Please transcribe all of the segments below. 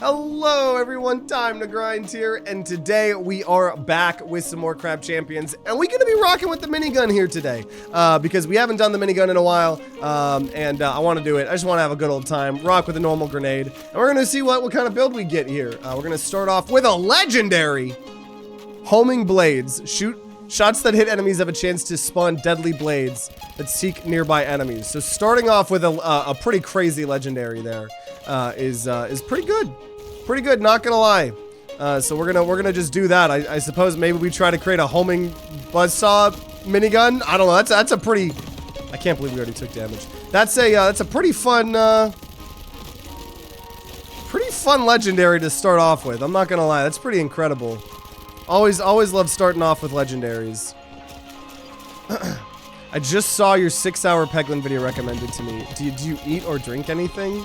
Hello everyone, TimeToGrind here, and today we are back with some more Crab Champions, and we're gonna be rocking with the minigun here today, because we haven't done the minigun in a while, and I want to do it. I just want to have a good old time, rock with a normal grenade, and we're gonna see what kind of build we get here. We're gonna start off with a legendary homing blades. Shots that hit enemies have a chance to spawn deadly blades that seek nearby enemies. So starting off with a pretty crazy legendary there is pretty good. Pretty good, not gonna lie. So we're gonna just do that. I suppose maybe we try to create a homing buzzsaw minigun. I don't know. That's a pretty. I can't believe we already took damage. That's a pretty fun legendary to start off with. I'm not gonna lie. That's pretty incredible. Always love starting off with legendaries. I just saw your 6-hour Peglin video recommended to me. Do you eat or drink anything?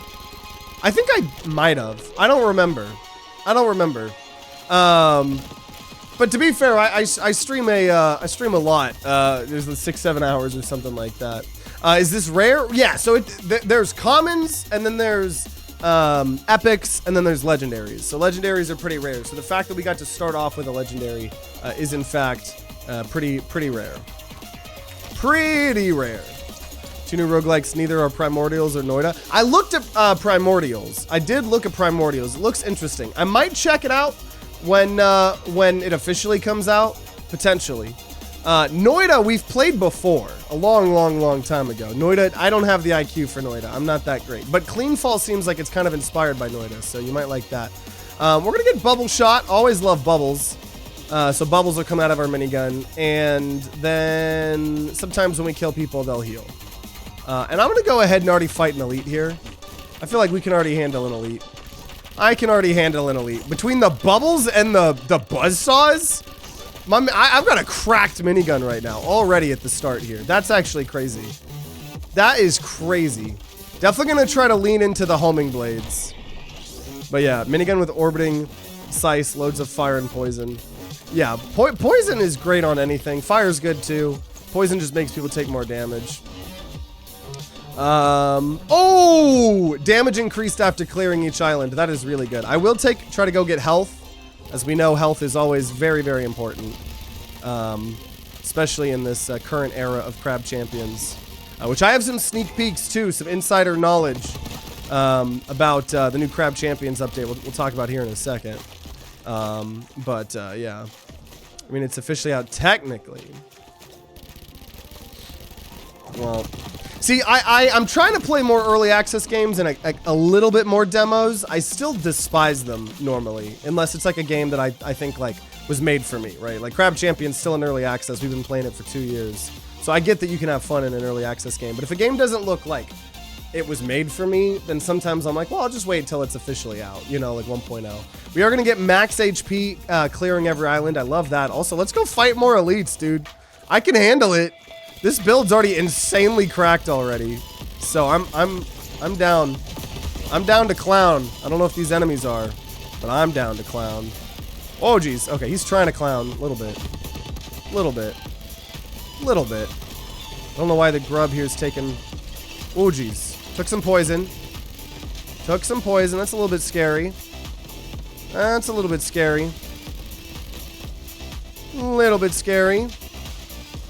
I think I might have. I don't remember. But to be fair, I stream a lot. There's 6-7 hours or something like that. Is this rare? Yeah. So there's commons, and then there's epics, and then there's legendaries. So legendaries are pretty rare. So the fact that we got to start off with a legendary is in fact pretty rare. Pretty rare. Two new roguelikes, neither are Primordials or Noida. I looked at Primordials. I did look at Primordials. It looks interesting. I might check it out when it officially comes out, potentially. Noida, we've played before, a long time ago. Noida, I don't have the IQ for Noida. I'm not that great. But Cleanfall seems like it's kind of inspired by Noida, so you might like that. We're going to get Bubble Shot. Always love bubbles. So bubbles will come out of our minigun, and then sometimes when we kill people, they'll heal. And I'm going to go ahead and already fight an elite here. I feel like we can already handle an elite. I can already handle an elite. Between the bubbles and the buzzsaws, I've got a cracked minigun right now, already at the start here. That's actually crazy. That is crazy. Definitely going to try to lean into the homing blades. But yeah, minigun with orbiting sice, loads of fire and poison. Yeah, poison is great on anything. Fire's good too. Poison just makes people take more damage. Oh! Damage increased after clearing each island. That is really good. I will try to go get health. As we know, health is always very important. Especially in this current era of Crab Champions. Which I have some sneak peeks too, some insider knowledge about the new Crab Champions update we'll talk about here in a second. Yeah. I mean, it's officially out technically. Well... See, I'm trying to play more early access games and a little bit more demos. I still despise them normally, unless it's like a game that I think like was made for me, right? Like Crab Champion's still in early access. We've been playing it for 2 years. So I get that you can have fun in an early access game. But if a game doesn't look like it was made for me, then sometimes I'm like, well, I'll just wait till it's officially out, you know, like 1.0. We are going to get max HP clearing every island. I love that. Also, let's go fight more elites, dude. I can handle it. This build's already insanely cracked already. So I'm down. I'm down to clown. I don't know if these enemies are, but I'm down to clown. Oh geez. Okay, he's trying to clown a little bit. Little bit. I don't know why the grub here is taking. Oh geez. Took some poison. That's a little bit scary. That's a little bit scary.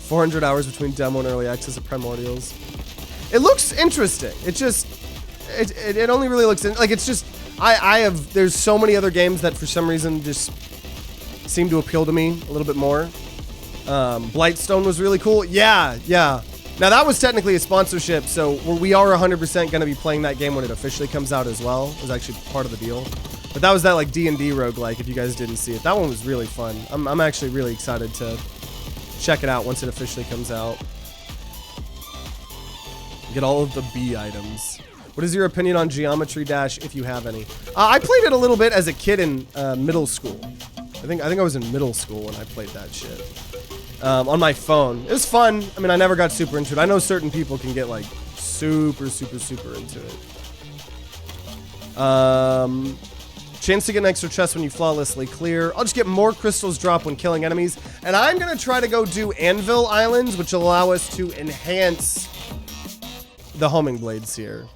400 hours between demo and early access of Primordials. It looks interesting. It only really looks like it's just there's so many other games that for some reason just seem to appeal to me a little bit more. Blightstone was really cool. Yeah. Now that was technically a sponsorship, so we are 100% going to be playing that game when it officially comes out as well. It was actually part of the deal. But that was that like D&D roguelike, if you guys didn't see it. That one was really fun. I'm actually really excited to check it out once it officially comes out. Get all of the B items. What is your opinion on Geometry Dash, if you have any? I played it a little bit as a kid in middle school. I think I was in middle school when I played that shit. On my phone. It was fun. I mean, I never got super into it. I know certain people can get like super into it. Chance to get an extra chest when you flawlessly clear. I'll just get more crystals drop when killing enemies. And I'm going to try to go do Anvil Islands, which will allow us to enhance the homing blades here.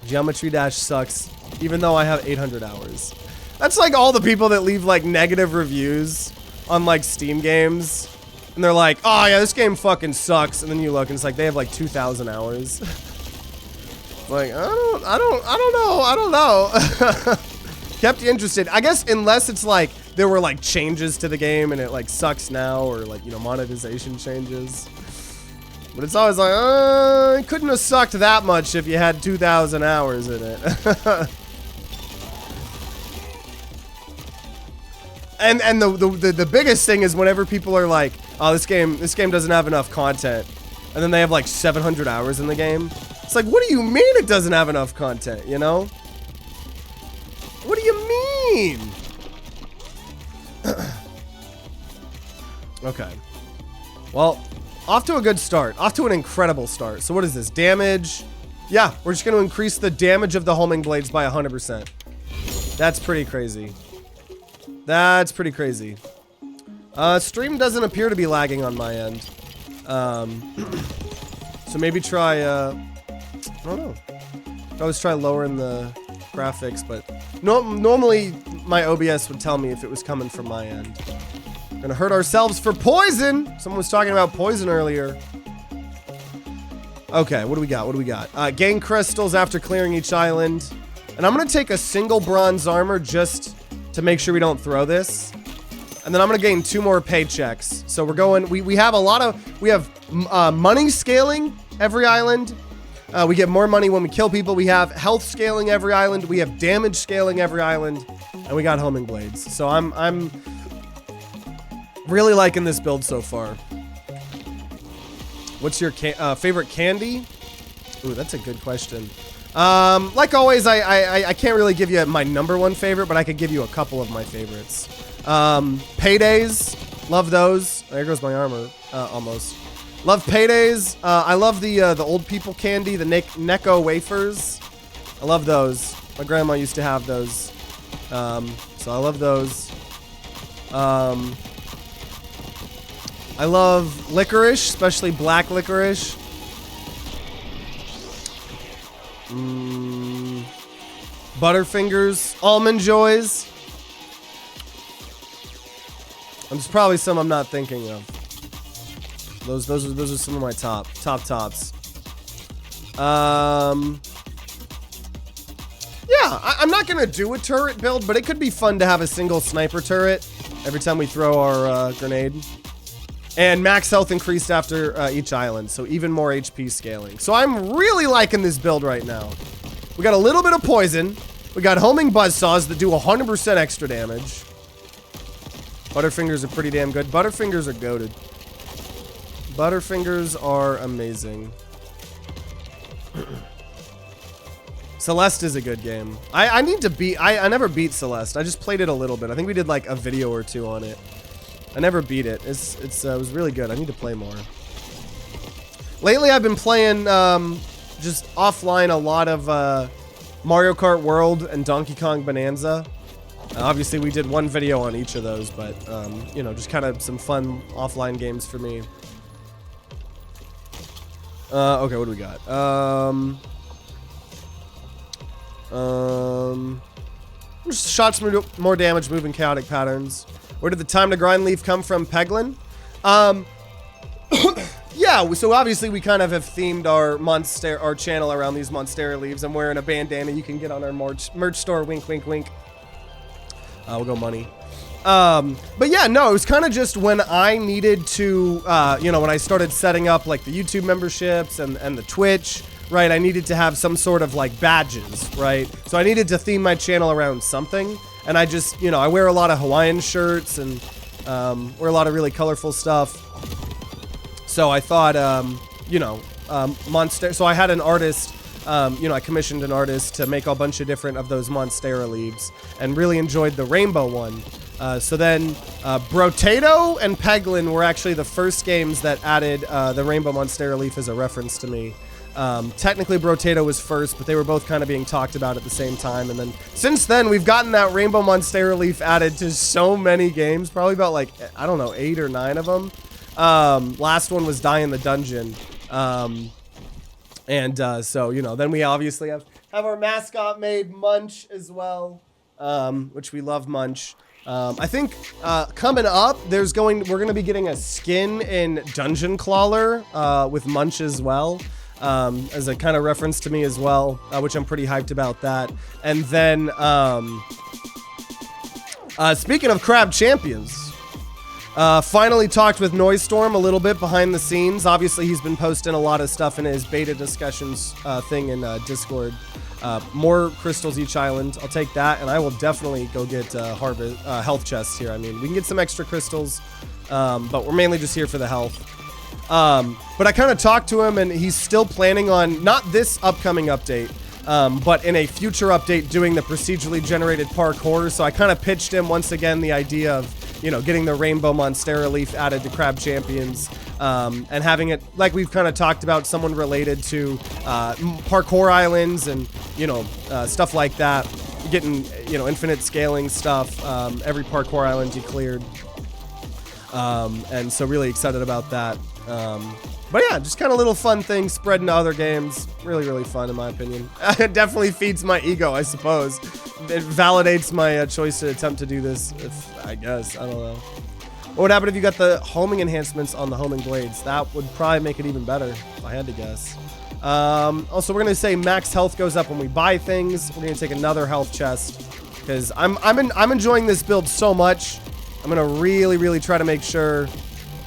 Geometry Dash sucks. even though I have 800 hours. That's like all the people that leave like negative reviews on like Steam games. And they're like, oh yeah, this game fucking sucks. And then you look and it's like they have like 2,000 hours. Like, I don't know. Kept you interested. I guess unless it's like there were like changes to the game and it like sucks now, or like, you know, monetization changes. But it's always like, it couldn't have sucked that much if you had 2,000 hours in it. And the biggest thing is whenever people are like, oh, this game doesn't have enough content, and then they have like 700 hours in the game. It's like, what do you mean it doesn't have enough content, you know? What do you mean? Okay. Well, off to a good start. Off to an incredible start. So what is this? Damage? Yeah, we're just going to increase the damage of the homing blades by 100%. That's pretty crazy. That's pretty crazy. Stream doesn't appear to be lagging on my end. So maybe try, I don't know. I always try lowering the graphics, but normally my OBS would tell me if it was coming from my end. We're gonna hurt ourselves for poison. Someone was talking about poison earlier. Okay, what do we got? What do we got? Gain crystals after clearing each island. And I'm gonna take a single bronze armor just to make sure we don't throw this. And then I'm gonna gain 2 more paychecks. So we're going, we have a lot of, we have money scaling every island. We get more money when we kill people. We have health scaling every island. We have damage scaling every island. And we got homing blades. So I'm really liking this build so far. What's your favorite candy? Ooh, that's a good question. Like always, I can't really give you my #1 favorite, but I could give you a couple of my favorites. Paydays, love those. There goes my armor, almost. Love paydays. I love the old people candy, the Necco wafers. I love those. My grandma used to have those. So I love those. I love licorice, especially black licorice. Butterfingers, almond joys. There's probably some I'm not thinking of. Those are some of my tops. Yeah, I'm not gonna do a turret build, but it could be fun to have a single sniper turret every time we throw our grenade. And max health increased after each island, so even more HP scaling. So I'm really liking this build right now. We got a little bit of poison. We got homing buzzsaws that do 100% extra damage. Butterfingers are pretty damn good. Butterfingers are goated. Butterfingers are amazing. Celeste is a good game. I need to beat... I never beat Celeste. I just played it a little bit. I think we did like a video or 2 on it. I never beat it. It was really good. I need to play more. Lately, I've been playing just offline a lot of Mario Kart World and Donkey Kong Bonanza. Obviously, we did one video on each of those, but you know, just kind of some fun offline games for me. Okay, what do we got? Just shots more damage, moving chaotic patterns. Where did the time to grind leaf come from, Peglin? Yeah, so obviously we kind of have themed our channel around these Monstera leaves. I'm wearing a bandana you can get on our merch store. Wink, wink, wink. We'll go money. But yeah, no, it was kind of just when I needed to, you know, when I started setting up like the YouTube memberships and the Twitch, right? I needed to have some sort of like badges, right? So I needed to theme my channel around something. And I just, you know, I wear a lot of Hawaiian shirts and wear a lot of really colorful stuff. So I thought, you know, Monstera. So I had an artist, you know, I commissioned an artist to make a bunch of different of those Monstera leaves and really enjoyed the rainbow one. So then Brotato and Peglin were actually the first games that added the rainbow Monstera leaf as a reference to me. Technically Brotato was first, but they were both kind of being talked about at the same time. And then since then, we've gotten that rainbow Monstera leaf added to so many games, probably about like, I don't know, 8 or 9 of them. Last one was Die in the Dungeon. So, you know, then we obviously have Have our mascot made, Munch, as well, which we love Munch. I think coming up, we're gonna be getting a skin in Dungeon Crawler with Munch as well, as a kind of reference to me as well, which I'm pretty hyped about that. And then speaking of Crab Champions. Finally talked with Noisestorm a little bit behind the scenes. Obviously, he's been posting a lot of stuff in his beta discussions thing in Discord. More crystals each island. I'll take that, and I will definitely go get health chests here. I mean, we can get some extra crystals, but we're mainly just here for the health. But I kind of talked to him, and he's still planning on, not this upcoming update, but in a future update doing the procedurally generated parkour. So I kind of pitched him once again the idea of, you know, getting the Rainbow Monstera Leaf added to Crab Champions, and having it, like we've kind of talked about, someone related to parkour islands and, you know, stuff like that. Getting, you know, infinite scaling stuff, every parkour island you cleared. And so really excited about that. But yeah, just kind of little fun things spread into other games. Really, really fun in my opinion. It definitely feeds my ego, I suppose. It validates my choice to attempt to do this, I guess. I don't know. What would happen if you got the homing enhancements on the homing blades? That would probably make it even better, if I had to guess. Also, we're going to say max health goes up when we buy things. We're going to take another health chest, because I'm enjoying this build so much. I'm going to really, really try to make sure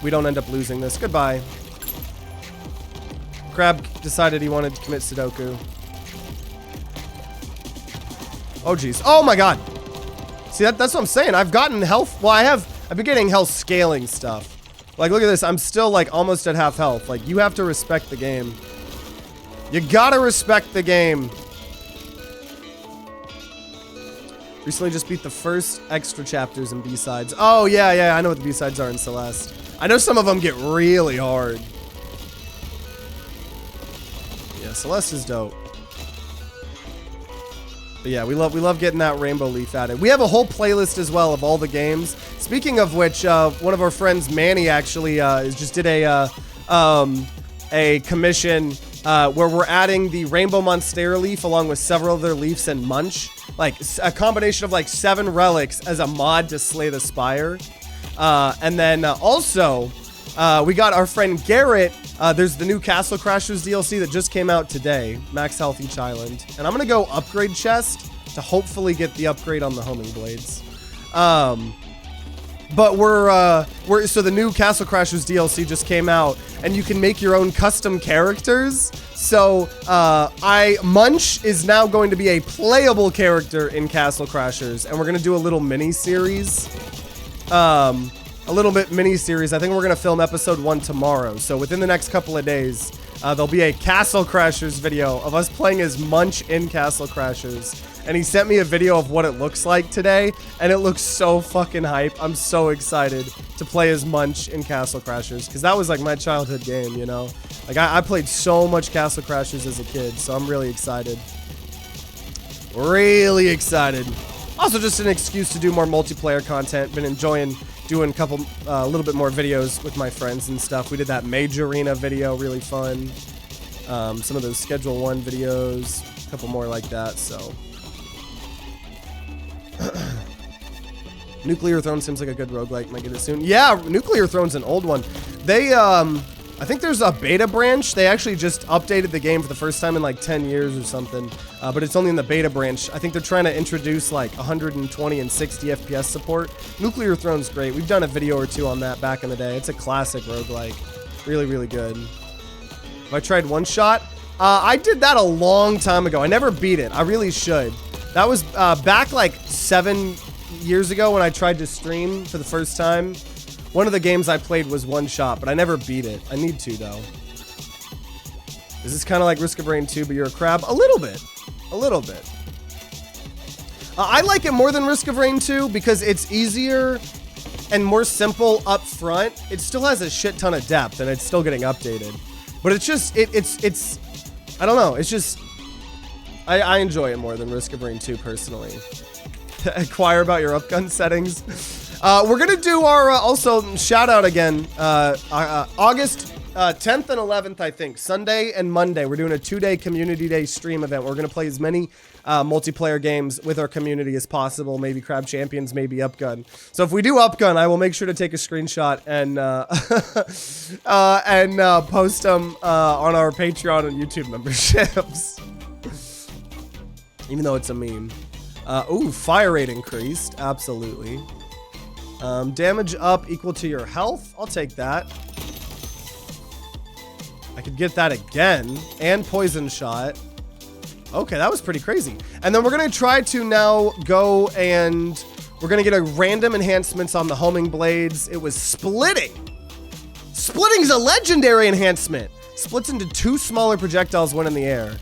we don't end up losing this. Goodbye. Crab decided he wanted to commit Sudoku. Oh, geez. Oh, my God. See, that's what I'm saying. I've gotten health. Well, I've been getting health scaling stuff. Like, look at this. I'm still, like, almost at half health. Like, you have to respect the game. You gotta respect the game. Recently just beat the first extra chapters in B-sides. Oh, yeah. I know what the B-sides are in Celeste. I know some of them get really hard. Yeah, Celeste is dope. But yeah, we love getting that Rainbow Leaf added. We have a whole playlist as well of all the games. Speaking of which, one of our friends, Manny, actually just did a commission where we're adding the Rainbow Monstera Leaf along with several other leaves and Munch. Like a combination of like 7 relics as a mod to slay the Spire. And then also, we got our friend Garrett. There's the new Castle Crashers DLC that just came out today. Max health each island. And I'm going to go upgrade chest to hopefully get the upgrade on the homing blades. But so the new Castle Crashers DLC just came out, and you can make your own custom characters. So Munch is now going to be a playable character in Castle Crashers, and we're gonna do a little mini series. A little bit mini series. I think we're gonna film episode 1 tomorrow. So within the next couple of days, there'll be a Castle Crashers video of us playing as Munch in Castle Crashers. And he sent me a video of what it looks like today, and it looks so fucking hype. I'm so excited to play as Munch in Castle Crashers, because that was like my childhood game, you know? Like, I played so much Castle Crashers as a kid, so I'm really excited. Really excited. Also, just an excuse to do more multiplayer content. Been enjoying doing a little bit more videos with my friends and stuff. We did that Mage Arena video, really fun. Some of those Schedule 1 videos, a couple more like that, so... Nuclear Throne seems like a good roguelike. Might get it soon. Yeah, Nuclear Throne's an old one. They, I think there's a beta branch. They actually just updated the game for the first time in like 10 years or something. But it's only in the beta branch. I think they're trying to introduce like 120 and 60 FPS support. Nuclear Throne's great. We've done a video or 2 on that back in the day. It's a classic roguelike. Really, really good. Have I tried One Shot? I did that a long time ago. I never beat it. I really should. That was back like 7 years ago when I tried to stream for the first time. One of the games I played was One Shot, but I never beat it. I need to, though. Is this kind of like Risk of Rain 2, but you're a crab? A little bit. A little bit. I like it more than Risk of Rain 2 because it's easier and more simple up front. It still has a shit ton of depth, and it's still getting updated. But it's just, it's I don't know. It's just... I enjoy it more than Risk of Rain 2, personally. Inquire about your upgun settings. We're going to do our, also, shout out again. August 10th and 11th, I think. Sunday and Monday. We're doing a 2-day community day stream event. We're going to play as many multiplayer games with our community as possible. Maybe Crab Champions, maybe Upgun. So if we do Upgun, I will make sure to take a screenshot and post them on our Patreon and YouTube memberships. Even though it's a meme. Ooh, fire rate increased. Absolutely. Damage up equal to your health. I'll take that. I could get that again. And poison shot. Okay, that was pretty crazy. And then we're going to try to now go and we're going to get a random enhancements on the homing blades. It was splitting. Splitting's a legendary enhancement. Splits into 2 smaller projectiles when in the air.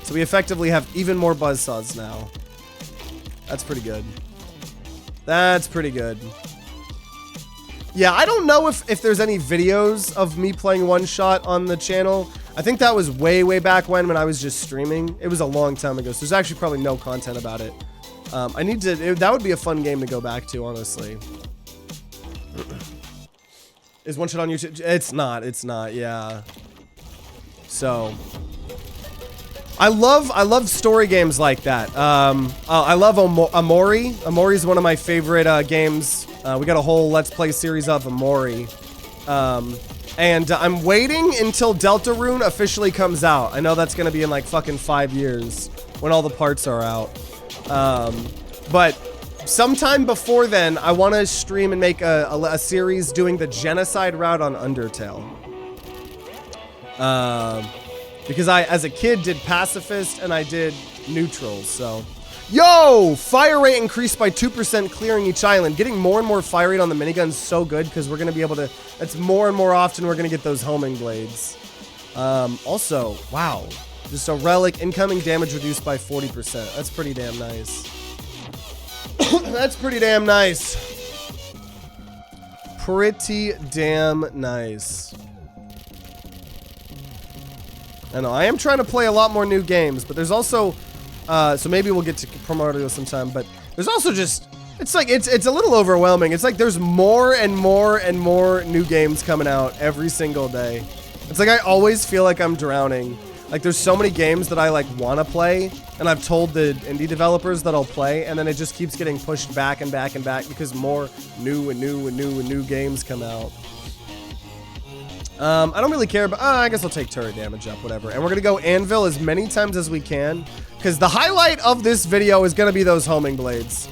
So we effectively have even more buzzsaws now. That's pretty good. That's pretty good. Yeah, I don't know if there's any videos of me playing one shot on the channel. I think that was way back when I was just streaming. It was a long time ago, so there's actually probably no content about it. I need to, that would be a fun game to go back to, honestly. Is one shot on YouTube? It's not, yeah. So, I love story games like that. I love Amori. Amori is one of my favorite games. We got a whole Let's Play series of Amori. And I'm waiting until Deltarune officially comes out. I know that's going to be in like fucking 5 years when all the parts are out. But sometime before then, I want to stream and make a series doing the genocide route on Undertale. Because I, as a kid, did pacifist and I did neutrals, so. Yo! Fire rate increased by 2% clearing each island. Getting more and more fire rate on the minigun's so good because we're going to be able to, that's more and more often we're going to get those homing blades. Also, wow. Just a relic, incoming damage reduced by 40%. That's pretty damn nice. That's pretty damn nice. Pretty damn nice. I know, I am trying to play a lot more new games, but there's also, so maybe we'll get to Primordial sometime, but there's also just, it's like, it's a little overwhelming. It's like there's more and more and more new games coming out every single day. It's like I always feel like I'm drowning. Like there's so many games that I like want to play, and I've told the indie developers that I'll play, and then it just keeps getting pushed back and back and back because more new games come out. I don't really care, but I guess I'll take turret damage up, whatever. And we're going to go anvil as many times as we can, because the highlight of this video is going to be those homing blades.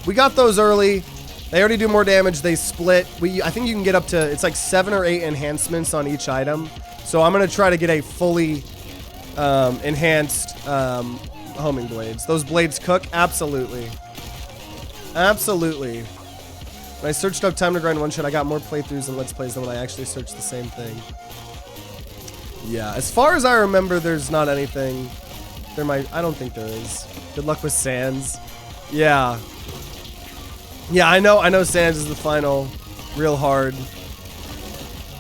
We got those early. They already do more damage. They split. I think you can get up to, it's like 7 or 8 enhancements on each item. So I'm going to try to get a fully enhanced homing blades. Those blades cook? Absolutely. Absolutely. When I searched up TimeToGrind one shot, I got more playthroughs and Let's Plays than when I actually searched the same thing. Yeah, as far as I remember, there's not anything. I don't think there is. Good luck with Sans. Yeah. Yeah, I know Sans is the final. Real hard.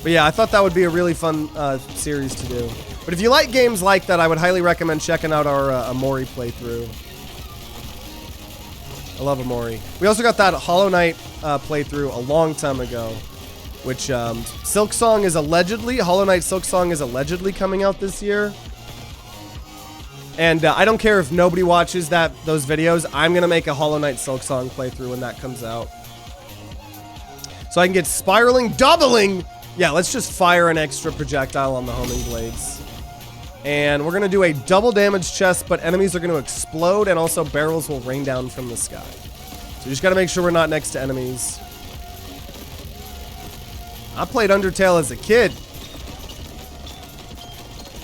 But yeah, I thought that would be a really fun series to do. But if you like games like that, I would highly recommend checking out our Amori playthrough. I love Amori. We also got that Hollow Knight playthrough a long time ago, which Silksong is allegedly, Hollow Knight Silksong is allegedly coming out this year. And I don't care if nobody watches those videos, I'm going to make a Hollow Knight Silksong playthrough when that comes out. So I can get spiraling, doubling. Yeah, let's just fire an extra projectile on the homing blades. And we're going to do a double damage chest, but enemies are going to explode, and also barrels will rain down from the sky. So you just got to make sure we're not next to enemies. I played Undertale as a kid.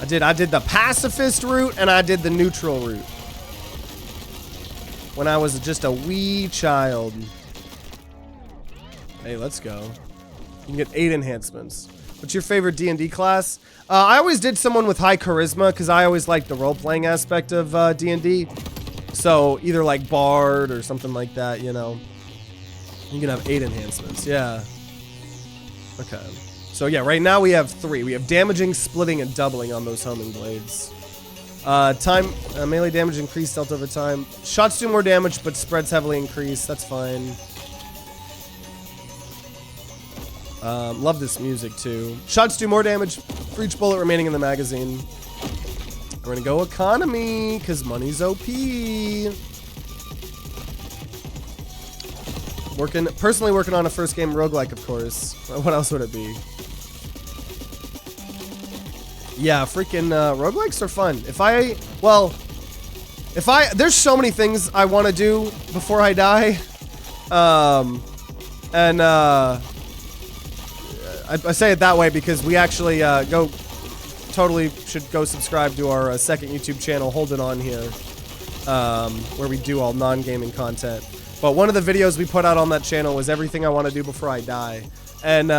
I did the pacifist route, and I did the neutral route. When I was just a wee child. Hey, let's go. You can get 8 enhancements. What's your favorite D&D class? I always did someone with high charisma because I always liked the role-playing aspect of D&D. So either like Bard or something like that, you know. You can have 8 enhancements, yeah. Okay. So yeah, right now we have 3. We have damaging, splitting, and doubling on those homing blades. Melee damage increased dealt over time. Shots do more damage, but spreads heavily increased. That's fine. Love this music too. Shots do more damage for each bullet remaining in the magazine. We're gonna go economy, because money's OP. Personally working on a first game roguelike, of course. What else would it be? Yeah, freaking roguelikes are fun. There's so many things I want to do before I die. I say it that way because we actually should go subscribe to our second YouTube channel, Hold It On Here, where we do all non-gaming content. But one of the videos we put out on that channel was everything I want to do before I die. And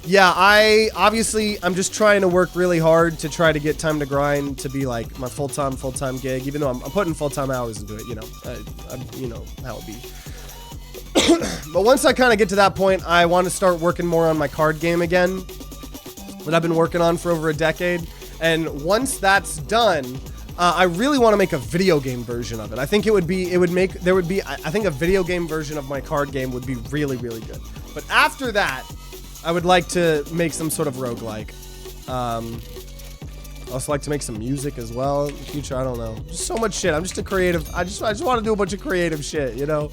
yeah, I'm just trying to work really hard to try to get Time to Grind to be like my full-time gig, even though I'm putting full-time hours into it, you know. You know how it be. But once I kind of get to that point, I want to start working more on my card game again, that I've been working on for over a decade. And once that's done, I really want to make a video game version of it. I think I think a video game version of my card game would be really, really good. But after that, I would like to make some sort of roguelike. I also like to make some music as well in the future. I don't know. Just so much shit. I'm just a creative. I just want to do a bunch of creative shit, you know?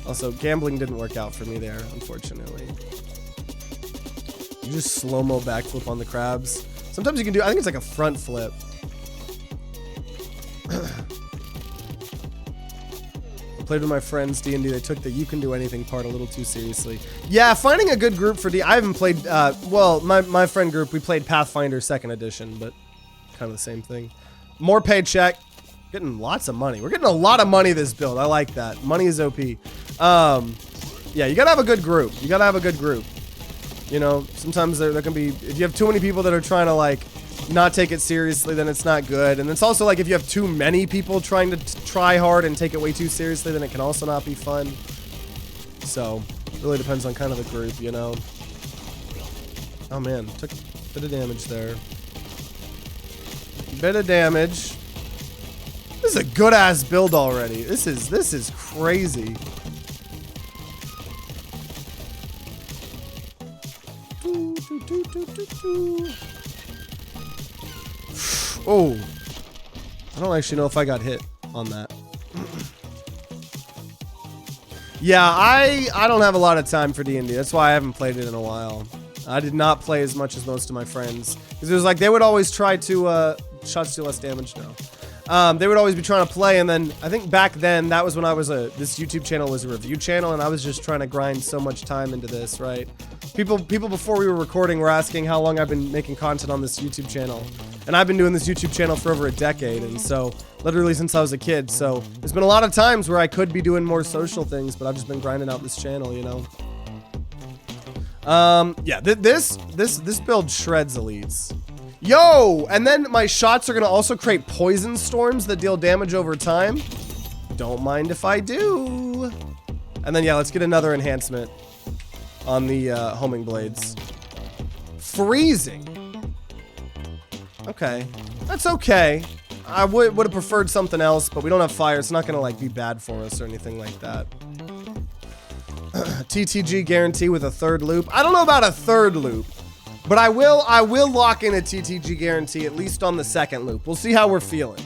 Also, gambling didn't work out for me there, unfortunately. You just slow-mo backflip on the crabs. Sometimes you can do, I think it's like a front flip. I played with my friends D&D. They took the you can do anything part a little too seriously. Yeah, finding a good group for I haven't played, well, my friend group, we played Pathfinder 2nd edition, but kind of the same thing. More paycheck. Getting lots of money. We're getting a lot of money this build. I like that. Money is OP. Yeah, you gotta have a good group. You gotta have a good group. You know, sometimes there can be, if you have too many people that are trying to like not take it seriously, then it's not good. And it's also like if you have too many people trying to try hard and take it way too seriously, then it can also not be fun. So, it really depends on kind of the group, you know. Oh man, took a bit of damage there. Bit of damage. This is a good ass build already. This is crazy. Oh, I don't actually know if I got hit on that. Yeah, I don't have a lot of time for D&D. That's why I haven't played it in a while. I did not play as much as most of my friends because it was like they would always try to shots do less damage now. They would always be trying to play, and then I think back then that was when I was this YouTube channel was a review channel, and I was just trying to grind so much time into this, right? People before we were recording were asking how long I've been making content on this YouTube channel, and I've been doing this YouTube channel for over a decade, and so literally since I was a kid. So there's been a lot of times where I could be doing more social things, but I've just been grinding out this channel, you know. Yeah, this build shreds elites. Yo, and then my shots are gonna also create poison storms that deal damage over time. Don't mind if I do. And then yeah, let's get another enhancement on the homing blades. Freezing. Okay, that's okay. I would have preferred something else, but we don't have fire. It's not gonna like be bad for us or anything like that. TTG guarantee with a third loop. I don't know about a third loop. But I will lock in a TTG guarantee, at least on the second loop. We'll see how we're feeling.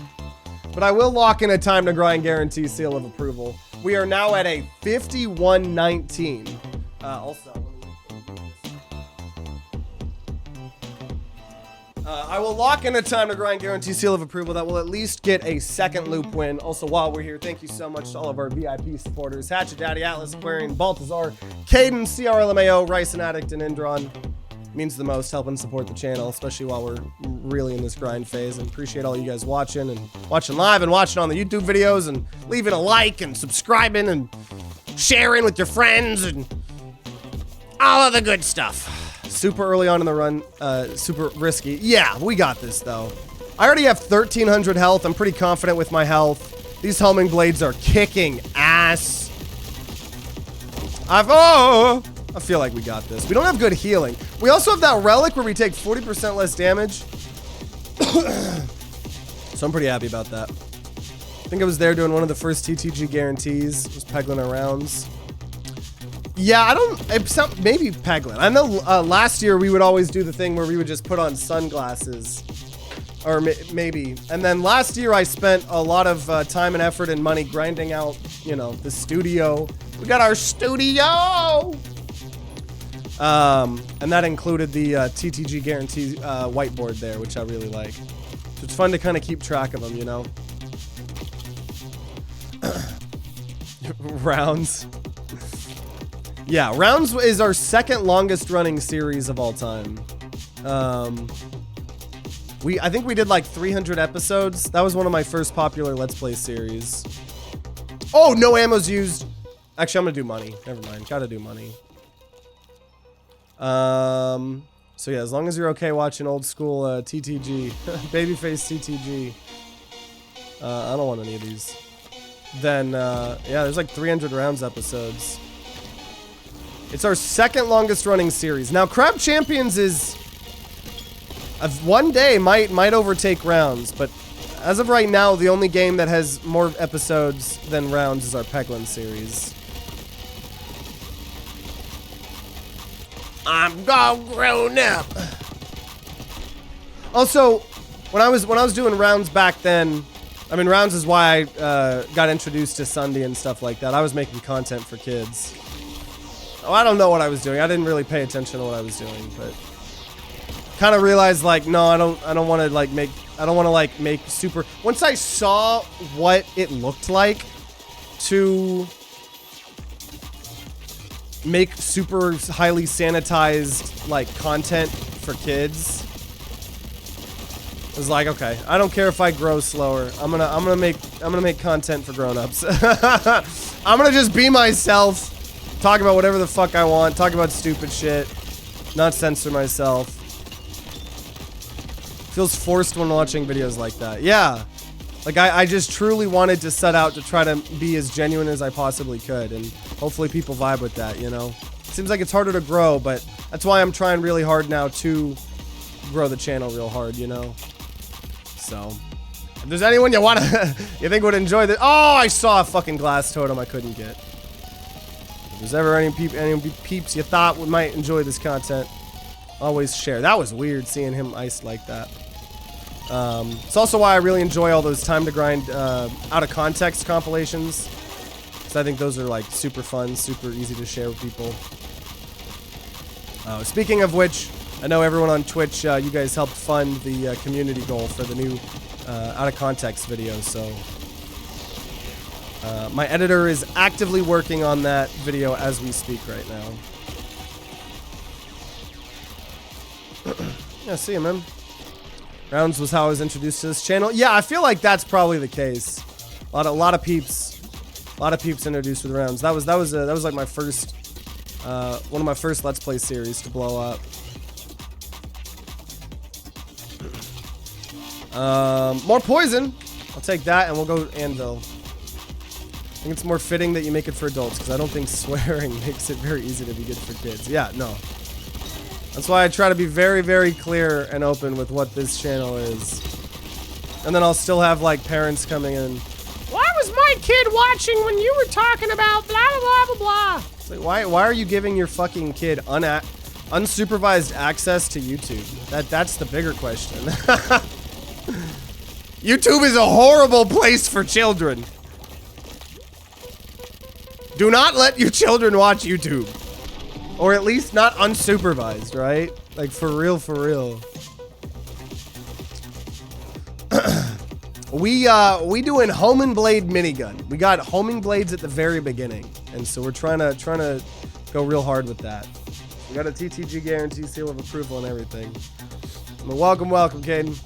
But I will lock in a Time to Grind guarantee seal of approval. We are now at a 51-19. I will lock in a Time to Grind guarantee seal of approval that will at least get a second loop win. Also, while we're here, thank you so much to all of our VIP supporters. HatchetDaddy, AtlasAquarian, Baltazár, Kaiden, CRlmao, ricin, addict, and indron. Means the most, helping support the channel, especially while we're really in this grind phase. And appreciate all you guys watching live and watching on the YouTube videos and leaving a like and subscribing and sharing with your friends and all of the good stuff. Super early on in the run, super risky. Yeah, we got this though. I already have 1,300 health. I'm pretty confident with my health. These homing blades are kicking ass. I feel like we got this. We don't have good healing. We also have that relic where we take 40% less damage. So I'm pretty happy about that. I think I was there doing one of the first TTG guarantees. Just pegging our rounds. Yeah, I don't, maybe Peglin. I know last year we would always do the thing where we would just put on sunglasses. Or maybe. And then last year I spent a lot of time and effort and money grinding out, you know, the studio. We got our studio! And that included the TTG guarantee whiteboard there, which I really like. So it's fun to kind of keep track of them, you know? Rounds. Yeah, Rounds is our second longest running series of all time. I think we did like 300 episodes. That was one of my first popular Let's Play series. Oh, no ammo's used. Actually, I'm gonna do money. Never mind. Gotta do money. So yeah, as long as you're okay watching old school TTG, babyface TTG. I don't want any of these. Then yeah, there's like 300 Rounds episodes. It's our second longest running series. Now, Crab Champions is one day might overtake Rounds, but as of right now, the only game that has more episodes than Rounds is our Peglin series. I'm all grown up. Also, when I was doing Rounds back then, I mean, Rounds is why I got introduced to Sunday and stuff like that. I was making content for kids. Oh, I don't know what I was doing. I didn't really pay attention to what I was doing, but kind of realized like, no, I don't want to like make super. Once I saw what it looked like to make super highly sanitized like content for kids, I was like, okay, I don't care if I grow slower. I'm gonna make content for grown-ups. I'm gonna just be myself, talk about whatever the fuck I want, talk about stupid shit, not censor myself. Feels forced when watching videos like that. Yeah, like I just truly wanted to set out to try to be as genuine as I possibly could, and hopefully people vibe with that, you know? Seems like it's harder to grow, but that's why I'm trying really hard now to grow the channel real hard, you know? So, if there's anyone you you think would enjoy this. Oh, I saw a fucking glass totem I couldn't get. If there's ever any peeps you thought might enjoy this content, always share. That was weird seeing him iced like that. It's also why I really enjoy all those TimeToGrind out of context compilations. I think those are like super fun, super easy to share with people. Speaking of which, I know everyone on Twitch, you guys helped fund the community goal for the new out of context video, so my editor is actively working on that video as we speak right now. Yeah, see you, man. Rounds was how I was introduced to this channel. Yeah, I feel like that's probably the case. A lot of peeps introduced with Rounds. That was like my first one of my first Let's Play series to blow up. More poison. I'll take that, and we'll go Anvil. I think it's more fitting that you make it for adults, because I don't think swearing makes it very easy to be good for kids. Yeah, no. That's why I try to be very, very clear and open with what this channel is. And then I'll still have like parents coming in. Why was my kid watching when you were talking about blah, blah, blah, blah? It's like, why are you giving your fucking kid unsupervised access to YouTube? That's the bigger question. YouTube is a horrible place for children. Do not let your children watch YouTube. Or at least not unsupervised, right? Like, for real, for real. We doing homing blade minigun. We got homing blades at the very beginning, and so we're trying to go real hard with that. We got a TTG guarantee, seal of approval, and everything. Well, welcome, Kaiden.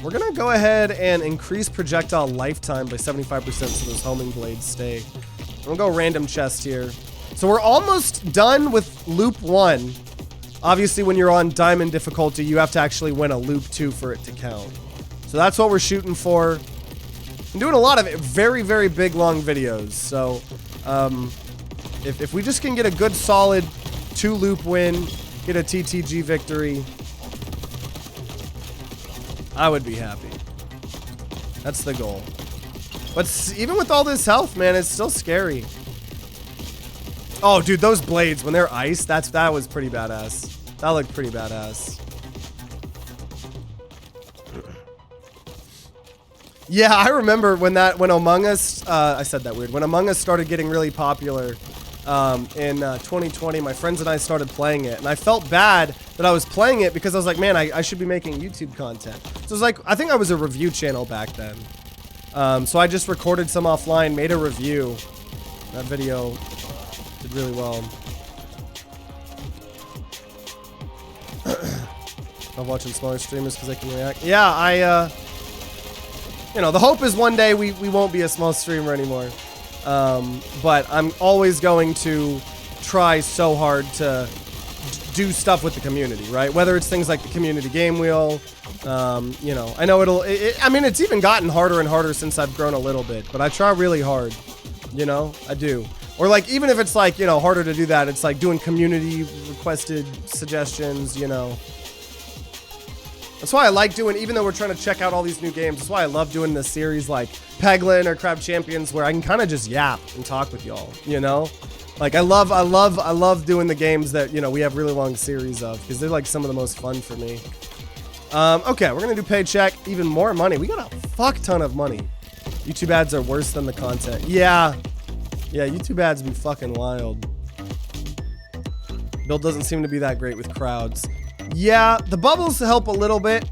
We're gonna go ahead and increase projectile lifetime by 75% so those homing blades stay. I'm gonna go random chest here. So we're almost done with loop 1. Obviously, when you're on diamond difficulty, you have to actually win a loop 2 for it to count. So that's what we're shooting for. I'm doing a lot of very, very big, long videos. So if we just can get a good, solid 2-loop win, get a TTG victory, I would be happy. That's the goal. But even with all this health, man, it's still scary. Oh, dude, those blades, when they're ice, that was pretty badass. That looked pretty badass. Yeah, I remember when Among Us, I said that weird. When Among Us started getting really popular in 2020, my friends and I started playing it. And I felt bad that I was playing it because I was like, man, I should be making YouTube content. So it was like, I think I was a review channel back then. So I just recorded some offline, made a review. That video did really well. I'm watching smaller streamers because I can react. Yeah, you know, the hope is one day we won't be a small streamer anymore. But I'm always going to try so hard to do stuff with the community, right? Whether it's things like the community game wheel, you know, I know I mean, it's even gotten harder and harder since I've grown a little bit, but I try really hard, you know, I do. Or like, even if it's like, you know, harder to do that, it's like doing community requested suggestions, you know. That's why I like doing, even though we're trying to check out all these new games, that's why I love doing this series like Peglin or Crab Champions, where I can kind of just yap and talk with y'all, you know? Like, I love doing the games that, you know, we have really long series of, because they're like some of the most fun for me. Okay, we're gonna do paycheck. Even more money. We got a fuck ton of money. YouTube ads are worse than the content. Yeah, YouTube ads be fucking wild. Build doesn't seem to be that great with crowds. Yeah, the bubbles help a little bit,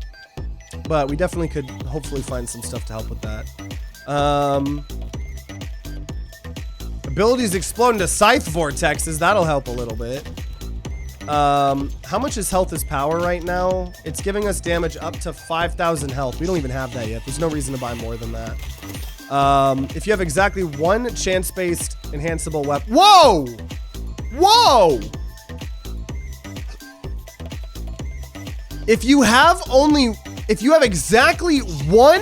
but we definitely could hopefully find some stuff to help with that. Abilities explode into scythe vortexes. That'll help a little bit. How much is health is power right now? It's giving us damage up to 5,000 health. We don't even have that yet. There's no reason to buy more than that. If you have exactly one chance-based enhanceable weapon. Whoa! Whoa! If you have exactly one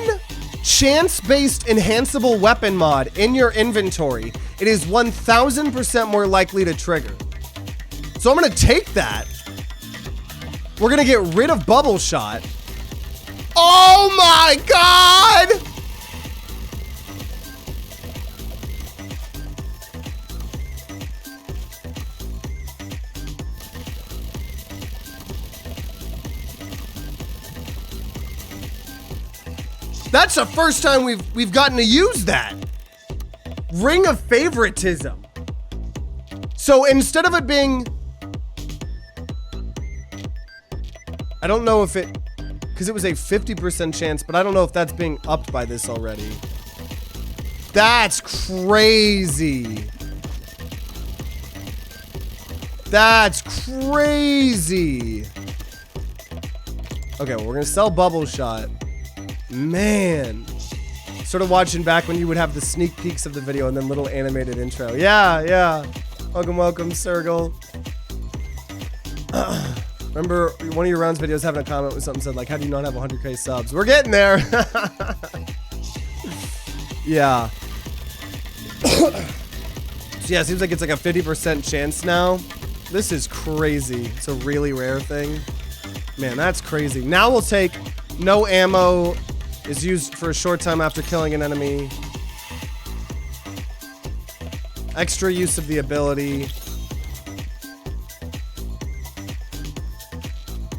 chance-based enhanceable weapon mod in your inventory, it is 1000% more likely to trigger. So I'm gonna take that. We're gonna get rid of bubble shot. Oh my God! That's the first time we've gotten to use that. Ring of favoritism. So instead of it being, I don't know if it, because it was a 50% chance, but I don't know if that's being upped by this already. That's crazy. That's crazy. Okay, well, we're gonna sell bubble shot. Man, sort of watching back when you would have the sneak peeks of the video and then little animated intro. Yeah. Welcome, Sergal. Remember one of your rounds videos having a comment with something said like, how do you not have 100K subs? We're getting there. Yeah. So yeah, it seems like it's like a 50% chance now. This is crazy. It's a really rare thing. Man, that's crazy. Now we'll take no ammo is used for a short time after killing an enemy. Extra use of the ability.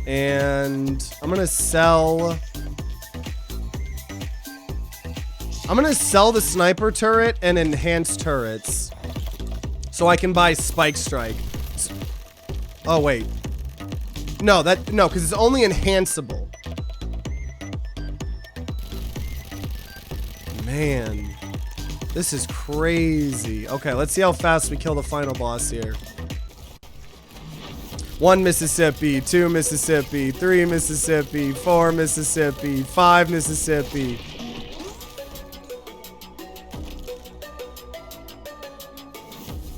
And I'm gonna sell the sniper turret and enhanced turrets so I can buy spike strike. Oh wait. No, because it's only enhanceable. Man, this is crazy. Okay, let's see how fast we kill the final boss here. 1 Mississippi, 2 Mississippi, 3 Mississippi, 4 Mississippi, 5 Mississippi.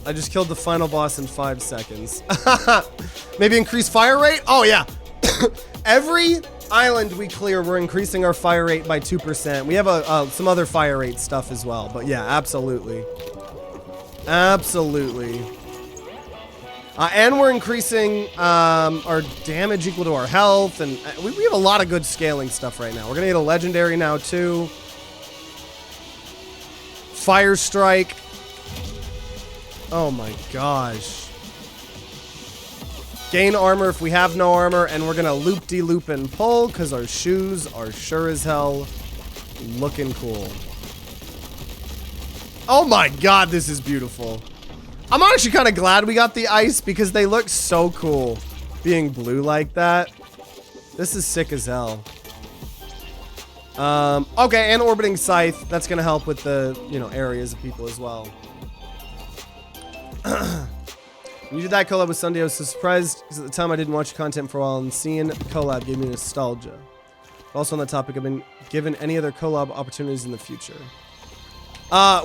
I just killed the final boss in 5 seconds. Maybe increase fire rate? Oh yeah. Every island we clear, we're increasing our fire rate by 2%. We have some other fire rate stuff as well, but yeah, absolutely. Absolutely. And we're increasing our damage equal to our health, and we have a lot of good scaling stuff right now. We're gonna get a legendary now too. Fire strike. Oh my gosh. Gain armor if we have no armor, and we're gonna loop-de-loop and pull because our shoes are sure as hell looking cool. Oh my god, this is beautiful. I'm actually kind of glad we got the ice because they look so cool being blue like that. This is sick as hell. Okay, and orbiting scythe. That's gonna help with the, you know, areas of people as well. When you did that collab with Sunday, I was so surprised because at the time I didn't watch content for a while, and seeing collab gave me nostalgia. Also on that topic, I've been given any other collab opportunities in the future.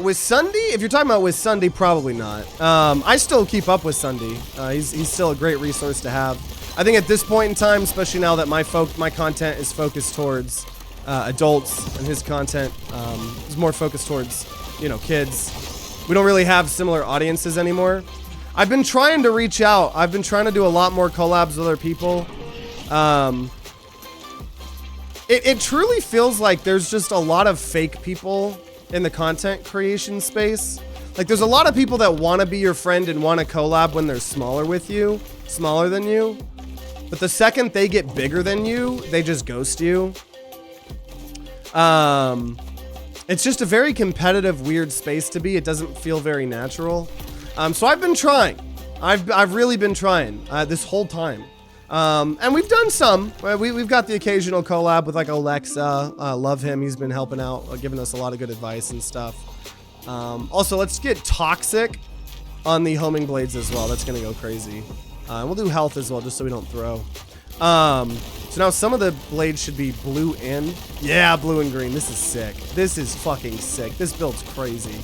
With Sunday, if you're talking about with Sunday, probably not. I still keep up with Sunday. He's still a great resource to have. I think at this point in time, especially now that my content is focused towards adults, and his content is more focused towards, you know, kids. We don't really have similar audiences anymore. I've been trying to reach out. I've been trying to do a lot more collabs with other people. It truly feels like there's just a lot of fake people in the content creation space. Like, there's a lot of people that want to be your friend and want to collab when they're smaller than you. But the second they get bigger than you, they just ghost you. It's just a very competitive, weird space to be. It doesn't feel very natural. So I've been trying. I've really been trying this whole time. And we've done some. We've got the occasional collab with like Alexa. Love him. He's been helping out, giving us a lot of good advice and stuff. Also, let's get toxic on the homing blades as well. That's gonna go crazy. And we'll do health as well, just so we don't throw. So now some of the blades should be blue and... Yeah, blue and green. This is sick. This is fucking sick. This build's crazy.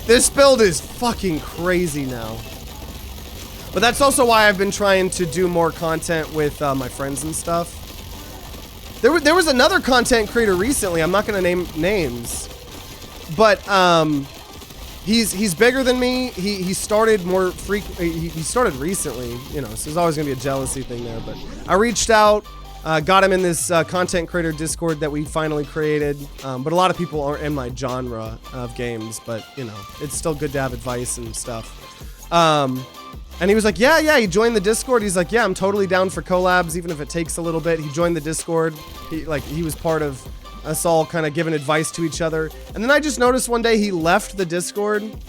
This build is fucking crazy now. But that's also why I've been trying to do more content with my friends and stuff. There was another content creator recently. I'm not going to name names. But he's bigger than me. He started more he started recently, you know, so there's always going to be a jealousy thing there. But I reached out, got him in this content creator Discord that we finally created. But a lot of people aren't in my genre of games, but you know, it's still good to have advice and stuff. And he was like, yeah, he joined the Discord. He's like, yeah, I'm totally down for collabs, even if it takes a little bit. He joined the Discord. He was part of us all kind of giving advice to each other. And then I just noticed one day he left the Discord. And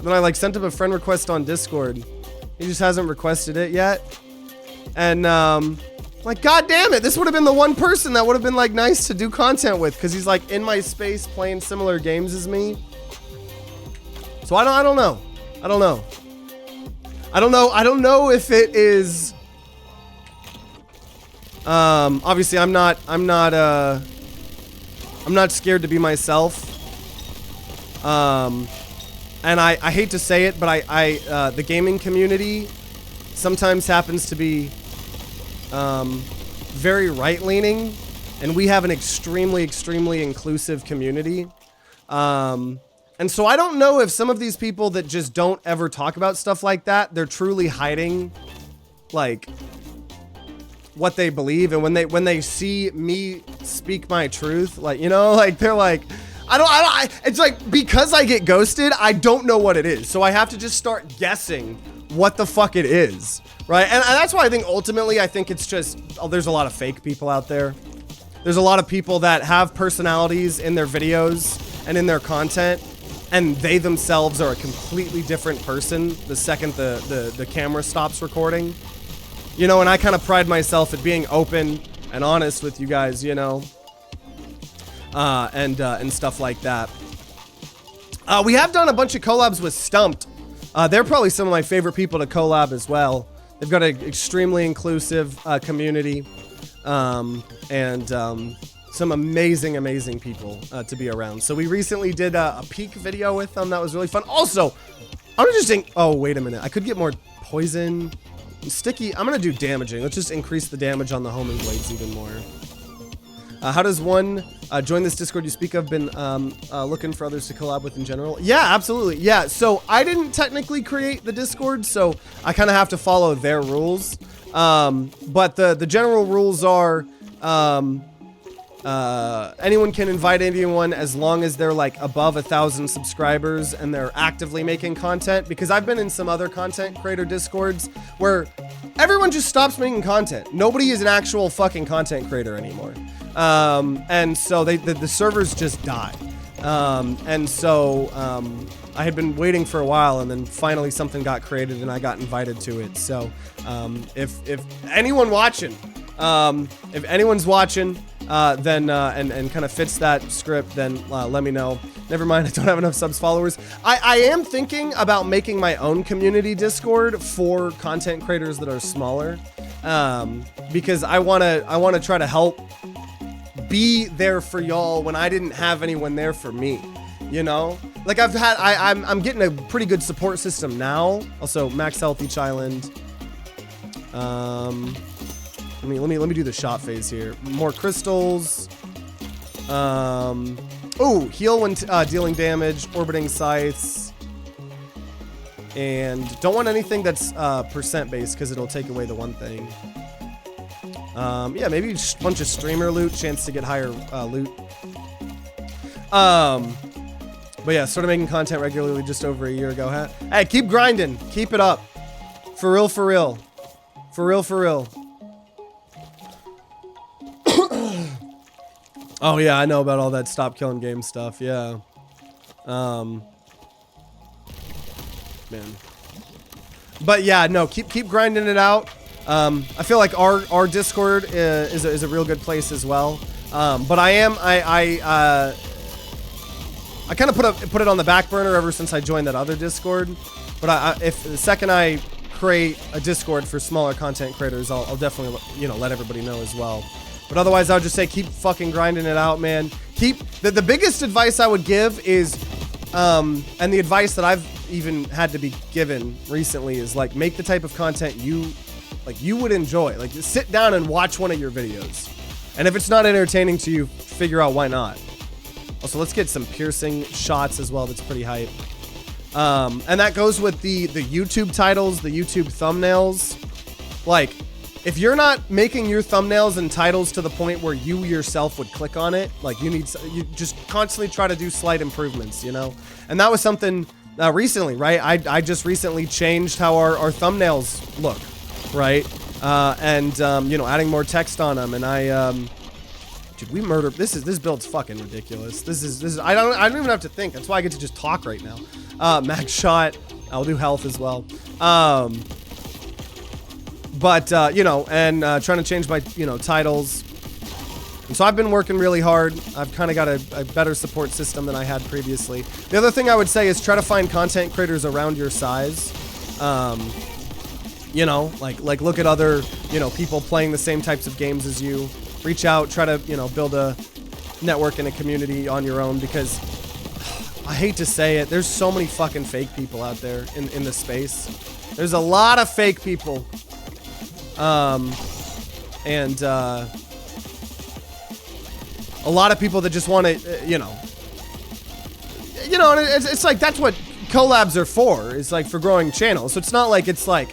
then I like sent him a friend request on Discord. He just hasn't requested it yet. And like, god damn it, this would have been the one person that would have been like nice to do content with, because he's like in my space playing similar games as me. So I don't know. I don't know if it is. Obviously I'm not scared to be myself. And I hate to say it, but the gaming community sometimes happens to be very right-leaning, and we have an extremely inclusive community. And so I don't know if some of these people that just don't ever talk about stuff like that, they're truly hiding, like, what they believe. And when they see me speak my truth, like, you know, like, they're like, it's like, because I get ghosted, I don't know what it is. So I have to just start guessing what the fuck it is, right? And that's why I think ultimately, I think it's just, there's a lot of fake people out there. There's a lot of people that have personalities in their videos and in their content, and they themselves are a completely different person the second the camera stops recording. You know, and I kind of pride myself at being open and honest with you guys, you know, and stuff like that. We have done a bunch of collabs with Stumped. They're probably some of my favorite people to collab as well. They've got an extremely inclusive community, and some amazing people to be around. So we recently did a peek video with them. That was really fun. Also, I'm just think, oh, wait a minute. I could get more poison. Sticky. I'm going to do damaging. Let's just increase the damage on the homing blades even more. How does one join this Discord you speak of? Been looking for others to collab with in general? Yeah, absolutely. Yeah, so I didn't technically create the Discord, so I kind of have to follow their rules. But the general rules are... anyone can invite anyone as long as they're like above 1,000 subscribers and they're actively making content, because I've been in some other content creator discords where everyone just stops making content. Nobody is an actual fucking content creator anymore. And so the servers just die. And so I had been waiting for a while, and then finally something got created and I got invited to it. So if anyone watching, if anyone's watching, then and kind of fits that script, then let me know. Never mind, I don't have enough subs followers. I am thinking about making my own community Discord for content creators that are smaller, because I wanna try to help be there for y'all when I didn't have anyone there for me. You know, like I'm getting a pretty good support system now. Also, max health each island. Let me do the shot phase here. More crystals. Oh, heal when dealing damage. Orbiting scythes. And don't want anything that's percent based, because it'll take away the one thing. Yeah, maybe just a bunch of streamer loot, chance to get higher loot. But yeah, started making content regularly just over a year ago. Hey, keep grinding. Keep it up. For real, for real. For real, for real. Oh yeah, I know about all that stop killing game stuff. Yeah. Man. But yeah, no, keep grinding it out. I feel like our Discord is a real good place as well. But I kind of put it on the back burner ever since I joined that other Discord. But if the second I create a Discord for smaller content creators, I'll definitely let everybody know as well. But otherwise, I would just say keep fucking grinding it out, man. Keep the biggest advice I would give is, and the advice that I've even had to be given recently is, like, make the type of content you would enjoy. Like, just sit down and watch one of your videos, and if it's not entertaining to you, figure out why not. Also, let's get some piercing shots as well. That's pretty hype. And that goes with the YouTube titles, the YouTube thumbnails. Like, if you're not making your thumbnails and titles to the point where you yourself would click on it, like, you just constantly try to do slight improvements, you know? And that was something recently, right? I just recently changed how our thumbnails look, right? Adding more text on them, and dude, we murder. This build's fucking ridiculous. This is. I don't even have to think. That's why I get to just talk right now. Max shot. I'll do health as well. Trying to change my titles. And so I've been working really hard. I've kind of got a better support system than I had previously. The other thing I would say is try to find content creators around your size. Like look at other people playing the same types of games as you. Reach out, try to, build a network and a community on your own, because I hate to say it, there's so many fucking fake people out there in this space. There's a lot of fake people. A lot of people that just want to, it's like, that's what collabs are for. It's like for growing channels. So it's not like it's like,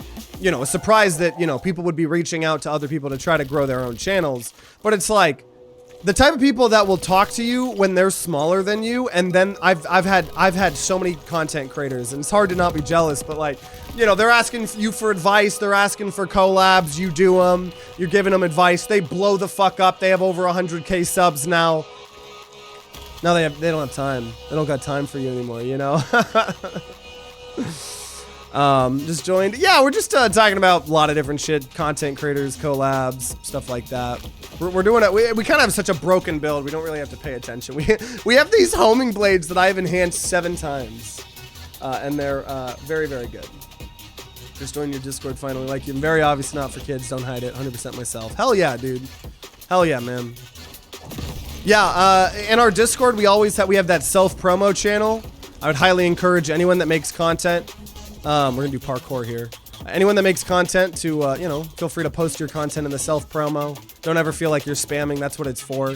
a surprise that, people would be reaching out to other people to try to grow their own channels. But it's like the type of people that will talk to you when they're smaller than you. And then I've had so many content creators, and it's hard to not be jealous, but like, they're asking you for advice. They're asking for collabs. You do them. You're giving them advice. They blow the fuck up. They have over 100K subs now. Now they don't have time. They don't got time for you anymore, Just joined. Yeah, we're just talking about a lot of different shit. Content creators, collabs, stuff like that. We're doing it. We kind of have such a broken build. We don't really have to pay attention. We have these homing blades that I've enhanced 7 times. And they're very, very good. Just join your Discord finally. Like you. Very obvious, not for kids. Don't hide it. 100% myself. Hell yeah, dude. Hell yeah, man. Yeah, in our Discord, we have that self-promo channel. I would highly encourage anyone that makes content. We're gonna do parkour here. Anyone that makes content to, feel free to post your content in the self-promo. Don't ever feel like you're spamming. That's what it's for.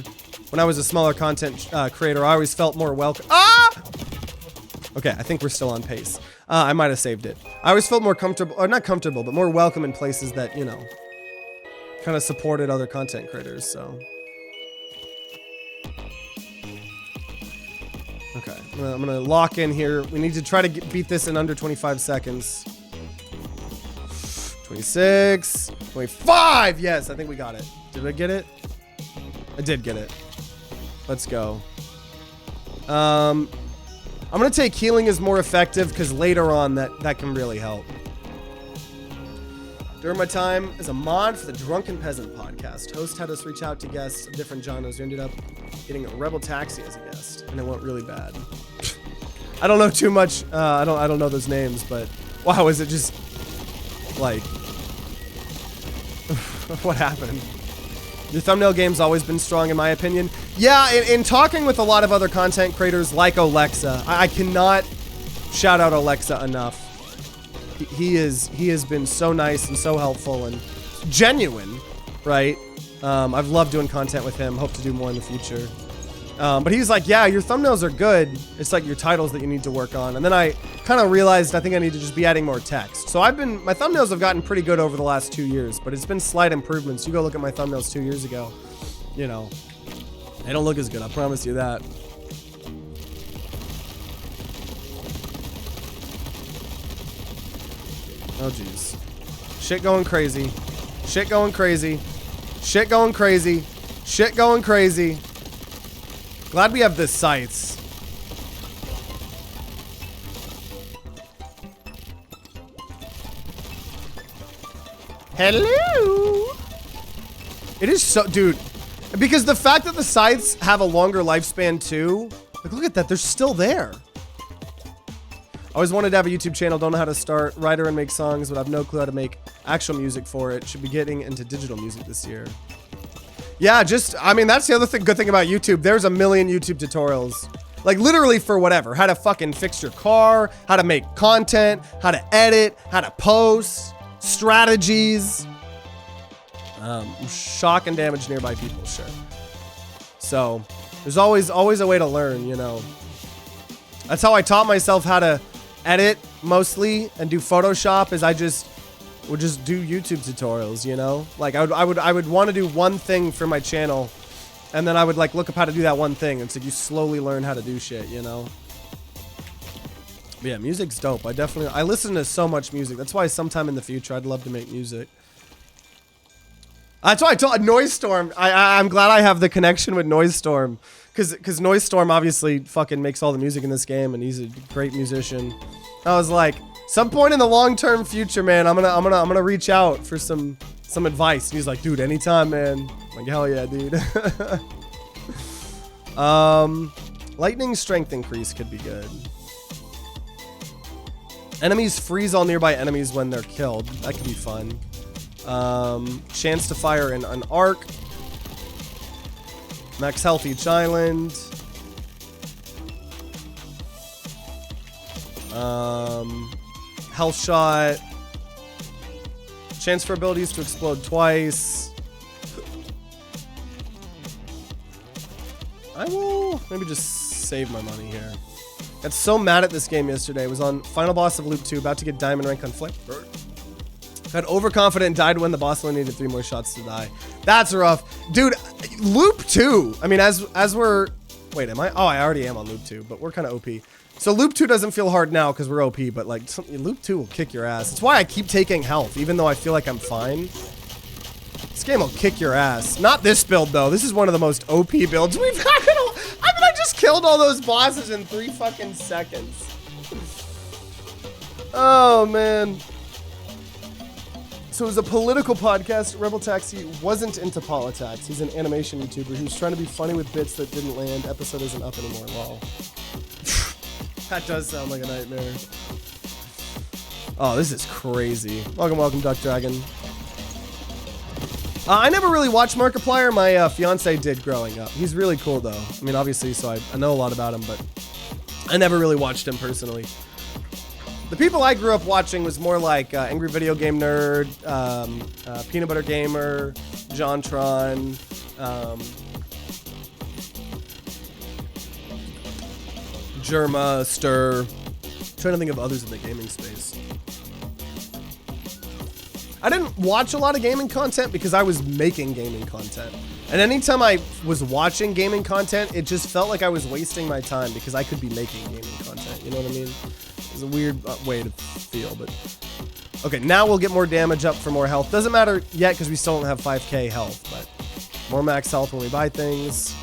When I was a smaller content creator, I always felt more welcome. Ah! Okay, I think we're still on pace. I might have saved it. I always felt more comfortable, or not comfortable, but more welcome in places that, kind of supported other content creators, so. I'm gonna lock in here. We need to try to beat this in under 25 seconds. 26, 25. Yes, I think we got it. Did I get it? I did get it. Let's go. I'm gonna take healing is more effective because later on that can really help. During my time as a mod for the Drunken Peasant podcast, host had us reach out to guests of different genres who ended up getting a Rebel Taxi as a guest, and it went really bad. I don't know too much. I don't know those names, but wow, is it just like what happened? Your thumbnail game's always been strong, in my opinion. Yeah, in talking with a lot of other content creators like Alexa, I cannot shout out Alexa enough. He has been so nice and so helpful and genuine, right? I've loved doing content with him. Hope to do more in the future. But he's like, yeah, your thumbnails are good. It's like your titles that you need to work on. And then I kind of realized I think I need to just be adding more text. So my thumbnails have gotten pretty good over the last 2 years, but it's been slight improvements. You go look at my thumbnails 2 years ago, you know, they don't look as good. I promise you that. Oh, jeez. Shit going crazy. Shit going crazy. Shit going crazy. Shit going crazy. Glad we have the sights. Hello. It is so, dude, because the fact that the scythes have a longer lifespan too, like look at that, they're still there. Always wanted to have a YouTube channel, don't know how to start, writer and make songs, but I have no clue how to make actual music for it. Should be getting into digital music this year. Yeah, I mean, that's the other good thing about YouTube. There's a million YouTube tutorials. Like literally for whatever. How to fucking fix your car, how to make content, how to edit, how to post, strategies. Shock and damage nearby people, sure. So, there's always a way to learn, you know. That's how I taught myself how to edit mostly and do Photoshop is I would just do YouTube tutorials, you know? Like I would want to do one thing for my channel and then I would like look up how to do that one thing. And so you slowly learn how to do shit, you know? But yeah, music's dope. I listen to so much music. That's why sometime in the future I'd love to make music. That's why I told Noise Storm. I'm glad I have the connection with Noise Storm. Cause Noise Storm obviously fucking makes all the music in this game and he's a great musician. I was like, some point in the long-term future, man, I'm gonna reach out for some advice. And he's like, dude, anytime, man. I'm like, hell yeah, dude. Lightning strength increase could be good. Enemies freeze all nearby enemies when they're killed. That could be fun. Chance to fire in an arc. Max health each island. Health shot. Chance for abilities to explode twice. I will maybe just save my money here. Got so mad at this game yesterday. Was on final boss of Loop 2, about to get diamond rank on Flip. Got overconfident and died when the boss only needed 3 more shots to die. That's rough. Dude, Loop 2. I mean, as we're... Wait, am I? Oh, I already am on Loop 2, but we're kind of OP. So Loop 2 doesn't feel hard now because we're OP, but like Loop 2 will kick your ass. That's why I keep taking health, even though I feel like I'm fine. This game will kick your ass. Not this build, though. This is one of the most OP builds we've had. I mean, I just killed all those bosses in 3 fucking seconds. Oh, man. So it was a political podcast. Rebel Taxi wasn't into politics. He's an animation YouTuber who's trying to be funny with bits that didn't land. Episode isn't up anymore. Lol. That does sound like a nightmare. Oh, this is crazy. Welcome, Duck Dragon. I never really watched Markiplier. My fiance did growing up. He's really cool, though. I mean, obviously, so I know a lot about him, but I never really watched him personally. The people I grew up watching was more like Angry Video Game Nerd, Peanut Butter Gamer, JonTron, Germa, Stir. I'm trying to think of others in the gaming space. I didn't watch a lot of gaming content because I was making gaming content. And anytime I was watching gaming content, it just felt like I was wasting my time because I could be making gaming content. You know what I mean? It's a weird way to feel, but... Okay, now we'll get more damage up for more health. Doesn't matter yet because we still don't have 5k health, but more max health when we buy things.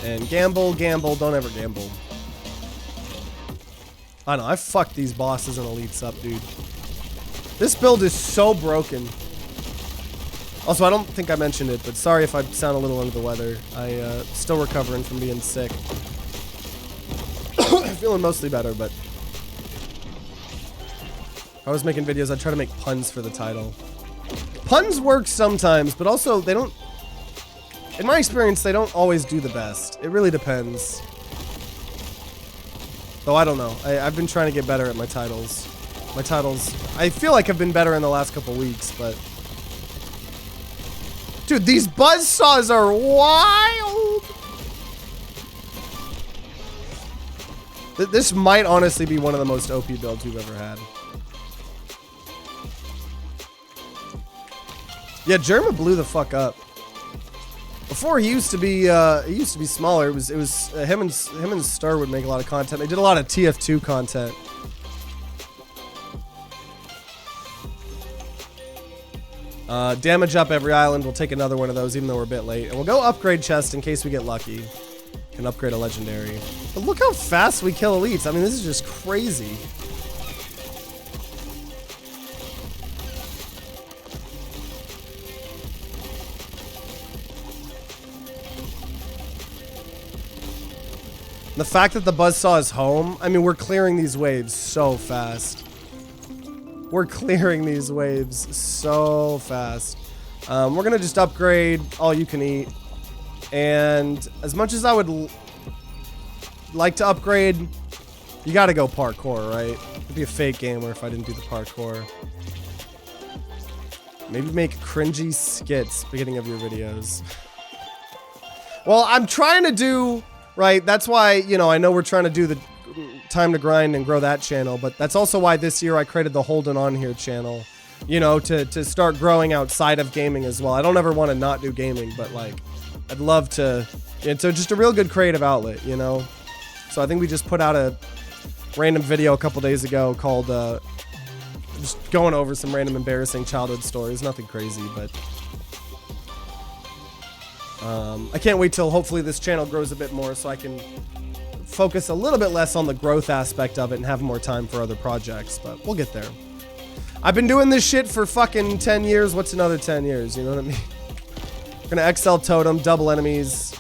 And gamble, don't ever gamble. I know, I fucked these bosses and elites up, dude. This build is so broken. Also, I don't think I mentioned it, but sorry if I sound a little under the weather. I still recovering from being sick. Feeling mostly better, but... If I was making videos, I'd try to make puns for the title. Puns work sometimes, but also they don't... In my experience, they don't always do the best. It really depends. Though I don't know. I've been trying to get better at my titles. My titles... I feel like I've been better in the last couple weeks, but... Dude, these buzzsaws are wild! This might honestly be one of the most OP builds we've ever had. Yeah, Germa blew the fuck up. Before he used to be smaller. It was him and Star would make a lot of content. They did a lot of TF2 content. Damage up every island. We'll take another one of those, even though we're a bit late. And we'll go upgrade chest in case we get lucky. Can upgrade a legendary. But look how fast we kill elites. I mean, this is just crazy. The fact that the buzzsaw is home, I mean, we're clearing these waves so fast. We're clearing these waves so fast. We're gonna just upgrade all you can eat. And as much as I would like to upgrade, you gotta go parkour, right? It'd be a fake gamer if I didn't do the parkour. Maybe make cringy skits beginning of your videos. Well, I'm trying to do... Right, that's why, you know, I know we're trying to do the time to grind and grow that channel, but that's also why this year I created the Holding On Here channel, you know, to start growing outside of gaming as well. I don't ever want to not do gaming, but like, I'd love to, it's just a real good creative outlet, you know? So I think we just put out a random video a couple days ago called, just going over some random embarrassing childhood stories, nothing crazy, but... I can't wait till hopefully this channel grows a bit more so I can focus a little bit less on the growth aspect of it and have more time for other projects, but we'll get there. I've been doing this shit for fucking 10 years. What's another 10 years? You know what I mean? We're gonna XL totem, double enemies.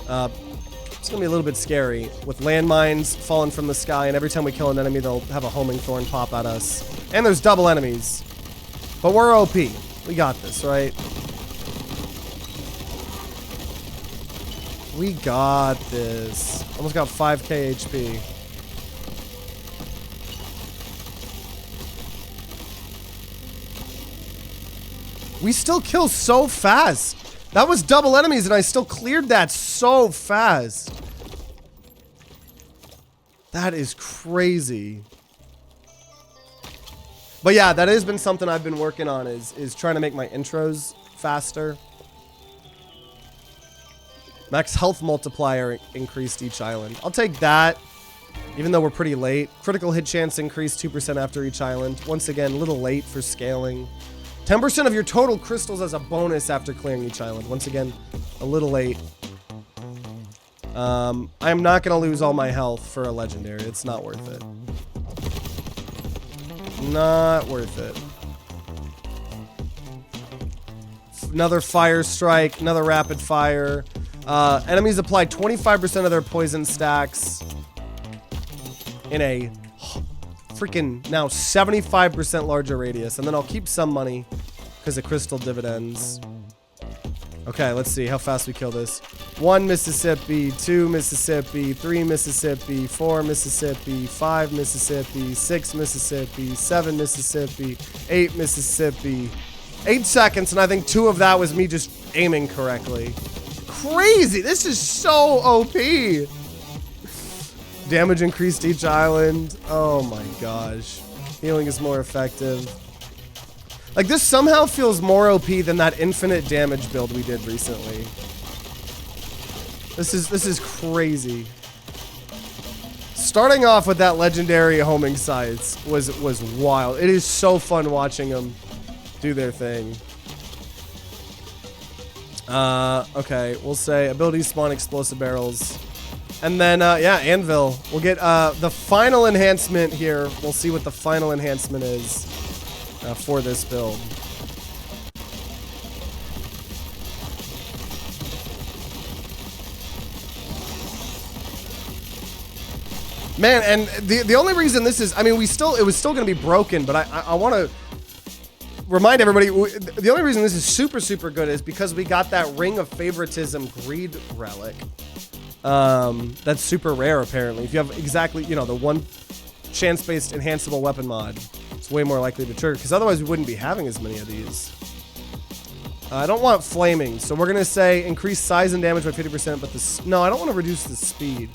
It's gonna be a little bit scary with landmines falling from the sky, and every time we kill an enemy, they'll have a homing thorn pop at us. And there's double enemies. But we're OP. We got this, right? We got this. Almost got 5k HP. We still kill so fast. That was double enemies and I still cleared that so fast. That is crazy. But yeah, that has been something I've been working on is trying to make my intros faster. Max health multiplier increased each island. I'll take that, even though we're pretty late. Critical hit chance increased 2% after each island. Once again, a little late for scaling. 10% of your total crystals as a bonus after clearing each island. Once again, a little late. I am not going to lose all my health for a legendary. It's not worth it. Not worth it. Another fire strike, another rapid fire. Enemies apply 25% of their poison stacks in a freaking now 75% larger radius. And then I'll keep some money because of crystal dividends. Okay, let's see how fast we kill this. 1 Mississippi, 2 Mississippi, 3 Mississippi, 4 Mississippi, 5 Mississippi, 6 Mississippi, 7 Mississippi, 8 Mississippi. 8 seconds, and I think 2 of that was me just aiming correctly. Crazy! This is so OP! Damage increased each island. Oh my gosh. Healing is more effective. Like, this somehow feels more OP than that infinite damage build we did recently. This is crazy. Starting off with that legendary homing sights was wild. It is so fun watching them do their thing. Okay, we'll say abilities spawn explosive barrels. And then, yeah, anvil. We'll get the final enhancement here. We'll see what the final enhancement is for this build. Man, and the only reason this is, I mean, it was still going to be broken, but I want to remind everybody, the only reason this is super, super good is because we got that Ring of Favoritism Greed Relic. That's super rare, apparently. If you have exactly, you know, the one chance-based enhanceable weapon mod, it's way more likely to trigger, because otherwise we wouldn't be having as many of these. I don't want flaming, so we're going to say increase size and damage by 50%, but no, I don't want to reduce the speed.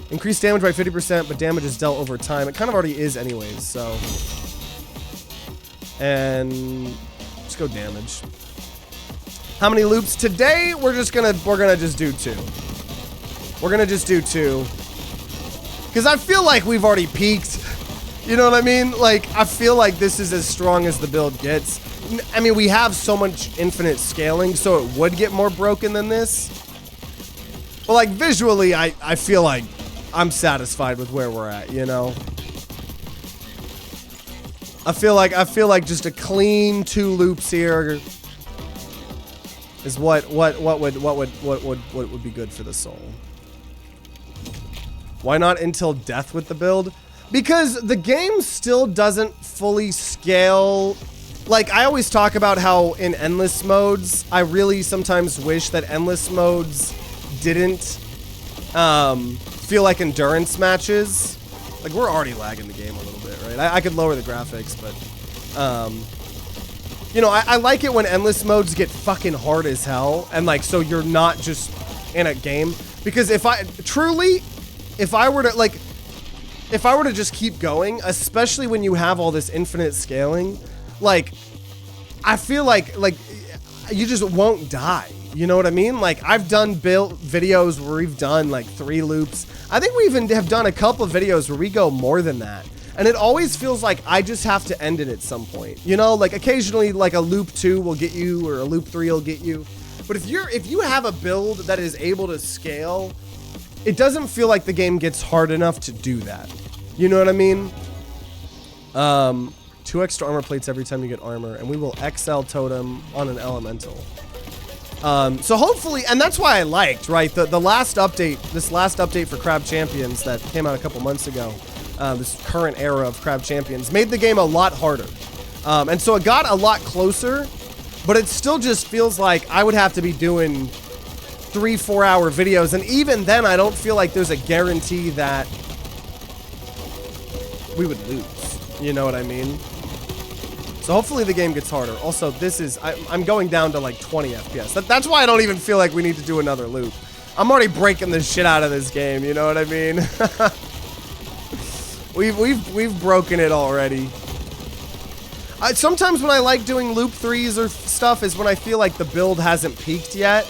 Increase damage by 50%, but damage is dealt over time. It kind of already is anyways, so. And let's go damage. How many loops? Today, we're gonna just do 2. We're gonna just do 2. Because I feel like we've already peaked. You know what I mean? Like, I feel like this is as strong as the build gets. I mean, we have so much infinite scaling, so it would get more broken than this. But like, visually, I feel like I'm satisfied with where we're at, you know? I feel like just a clean 2 loops here is what would be good for the soul. Why not until death with the build? Because the game still doesn't fully scale. Like, I always talk about how in endless modes, I really sometimes wish that endless modes didn't feel like endurance matches. Like, we're already lagging the game a little bit, right? I could lower the graphics, but you know, I like it when endless modes get fucking hard as hell, and like, so you're not just in a game. Because if I were to just keep going, especially when you have all this infinite scaling, like, I feel like you just won't die. You know what I mean? Like, I've done videos where we've done like 3 loops. I think we even have done a couple of videos where we go more than that. And it always feels like I just have to end it at some point. You know, like occasionally like a loop 2 will get you, or a loop 3 will get you. But if you have a build that is able to scale, it doesn't feel like the game gets hard enough to do that. You know what I mean? 2 extra armor plates every time you get armor, and we will XL totem on an elemental. So hopefully, and that's why I liked, right, the last update, this last update for Crab Champions that came out a couple months ago, this current era of Crab Champions, made the game a lot harder. And so it got a lot closer, but it still just feels like I would have to be doing 3-4 hour videos, and even then I don't feel like there's a guarantee that we would lose. You know what I mean? So hopefully the game gets harder. Also, this is, I'm going down to like 20 FPS. That's why I don't even feel like we need to do another loop. I'm already breaking the shit out of this game, you know what I mean? We've broken it already. Sometimes when I like doing loop 3s or stuff is when I feel like the build hasn't peaked yet,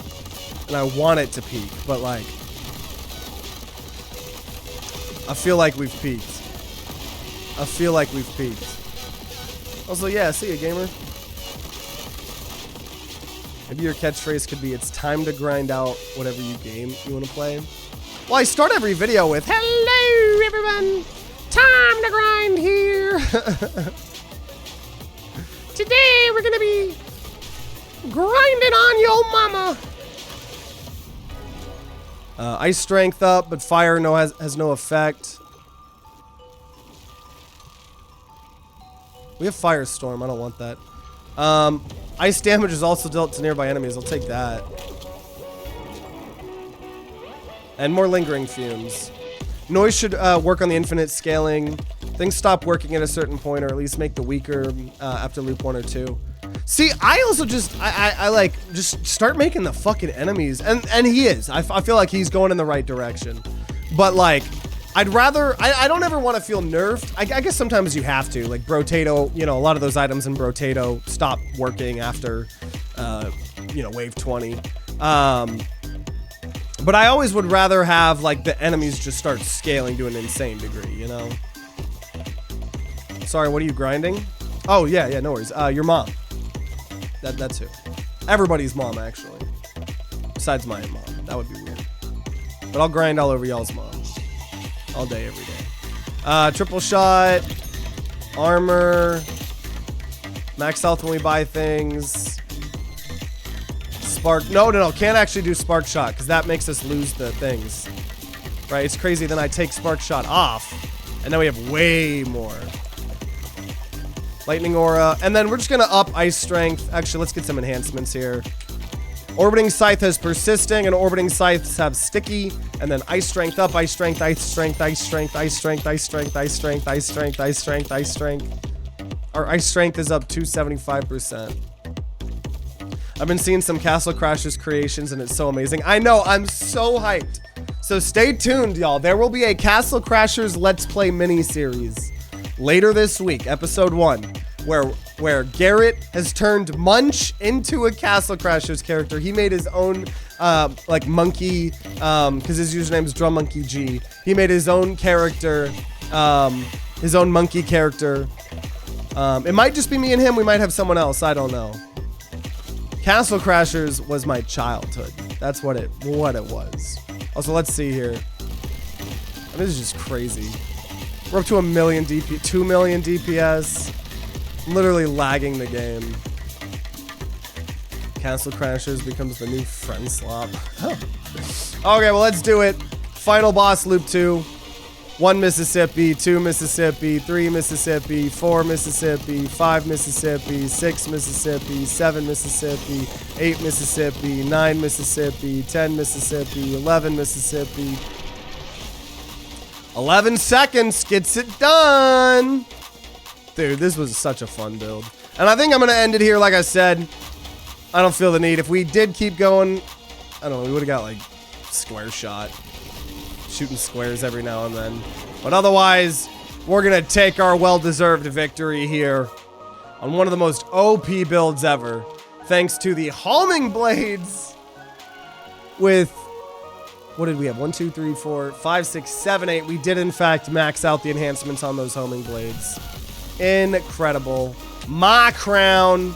and I want it to peak, but like, I feel like we've peaked. I feel like we've peaked. Also, yeah, see ya, gamer. Maybe your catchphrase could be, it's time to grind out whatever game you want to play. Well, I start every video with, hello, everyone. Time to grind here. Today, we're going to be grinding on yo mama. Ice strength up, but fire has no effect. We have Firestorm. I don't want that. Ice damage is also dealt to nearby enemies. I'll take that. And more lingering fumes. Noise should work on the infinite scaling. Things stop working at a certain point, or at least make the weaker after loop 1 or 2. See, I also just, I like, just start making the fucking enemies. And he is. I feel like he's going in the right direction. But like, I'd rather, I don't ever want to feel nerfed. I guess sometimes you have to, like Brotato, you know, a lot of those items in Brotato stop working after, you know, wave 20. But I always would rather have, like, the enemies just start scaling to an insane degree, you know? Sorry, what are you grinding? Oh, yeah, no worries. Your mom. That's who. Everybody's mom, actually. Besides my mom. That would be weird. But I'll grind all over y'all's mom. All day, every day. Triple shot. Armor. Max health when we buy things. Spark. No. Can't actually do spark shot because that makes us lose the things. Right? It's crazy. Then I take spark shot off. And then we have way more. Lightning aura. And then we're just going to up ice strength. Actually, let's get some enhancements here. Orbiting scythe has persisting, and orbiting scythes have sticky. And then ice strength up, ice strength, ice strength, ice strength, ice strength, ice strength, ice strength, ice strength, ice strength, ice strength. Our ice strength is up 275%. I've been seeing some Castle Crashers creations, and it's so amazing. I know, I'm so hyped. So stay tuned, y'all. There will be a Castle Crashers Let's Play mini-series later this week, episode 1, where Garrett has turned Munch into a Castle Crashers character. He made his own, like, monkey, because his username is DrumMonkeyG. He made his own character, his own monkey character. It might just be me and him. We might have someone else. I don't know. Castle Crashers was my childhood. That's what it was. Also, let's see here. This is just crazy. We're up to 2 million DPS. Literally lagging the game. Castle Crashers becomes the new friend slop. Okay, well, let's do it. Final boss, loop 2. 1 Mississippi, 2 Mississippi, 3 Mississippi, 4 Mississippi, 5 Mississippi, 6 Mississippi, 7 Mississippi, 8 Mississippi, 9 Mississippi, 10 Mississippi, 11 Mississippi. 11 seconds gets it done. Dude, this was such a fun build. And I think I'm going to end it here. Like I said, I don't feel the need. If we did keep going, I don't know, we would have got, like, square shot. Shooting squares every now and then. But otherwise, we're going to take our well-deserved victory here on one of the most OP builds ever. Thanks to the homing blades with... What did we have? 1, 2, 3, 4, 5, 6, 7, 8. We did, in fact, max out the enhancements on those homing blades. Incredible. My crown.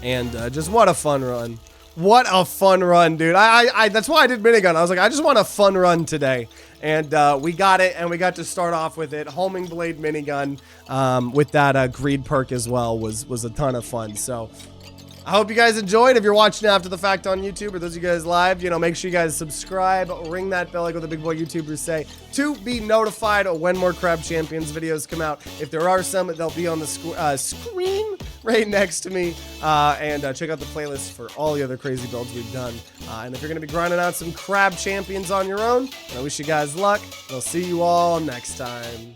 And just what a fun run. What a fun run, dude. That's why I did minigun. I was like, I just want a fun run today. And we got it, and we got to start off with it. Homing blade minigun with that greed perk as well was a ton of fun. So I hope you guys enjoyed. If you're watching after the fact on YouTube, or those of you guys live, you know, make sure you guys subscribe, ring that bell like what the big boy YouTubers say, to be notified when more Crab Champions videos come out. If there are some, they'll be on the screen right next to me. And check out the playlist for all the other crazy builds we've done. And if you're going to be grinding out some Crab Champions on your own, I wish you guys luck. I'll see you all next time.